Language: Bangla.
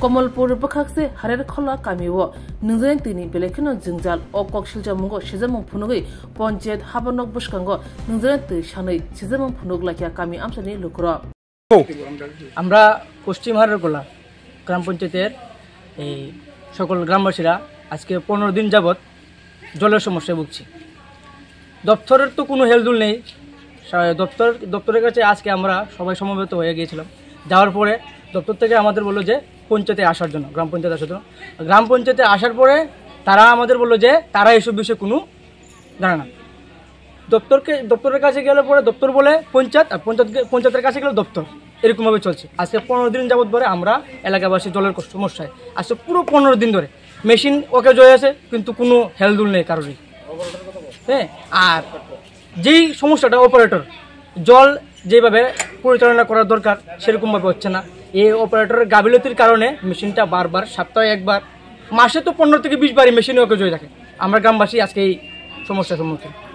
কমলপুর বখাকসে হারের খলা কামিও নজরেন তিনি বেলেখেন জিংজাল ও কক্সিলজা মুঙ্গ সিজামং ফুনুগৈ পঞ্চায়েত হাবানক বসকাঙ্গ নজরেন তৈ সাनै সিজামং ফুনুগ লাখিয়া কামি আমসানি লুকুর আমরা পশ্চিম হারের গোলা গ্রাম পঞ্চায়েতের এই সকল গ্রামবাসীরা আজকে 15 দিন যাবৎ জলের সমস্যায় ভুগছি। দপ্তরের তো কোনো হেলদুল নেই। দপ্তরের কাছে আজকে আমরা সবাই সমবেত হয়ে গিয়েছিলাম। যাওয়ার পরে দপ্তর থেকে আমাদের বললো যে পঞ্চায়েতে আসার জন্য, গ্রাম পঞ্চায়েতে আসার জন্য। গ্রাম পঞ্চায়েতে আসার পরে তারা আমাদের বললো যে তারা এসব বিষয়ে কোনো জানে না। দপ্তরের কাছে গেলে পরে দপ্তর বলে পঞ্চায়েত, আর পঞ্চায়েতের কাছে গেলে দপ্তর, এরকমভাবে চলছে। আজকে 15 দিন যাবৎ ধরে আমরা এলাকাবাসী জলের সমস্যায় আজকে পুরো 15 দিন ধরে মেশিন ওকে জয়ে আছে, কিন্তু কোনো হেলদুল নেই কারোরই। হ্যাঁ, আর যেই সমস্যাটা অপারেটর জল যেভাবে পরিচালনা করার দরকার সেরকমভাবে হচ্ছে না। এই অপারেটরের গাফিলতির কারণে মেশিনটা বারবার, সপ্তাহে একবার, মাসে তো 15 থেকে 20 বারই মেশিনে ওকে জয়ে থাকে। আমরা গ্রামবাসী আজকে এই সমস্যার সম্মুখীন।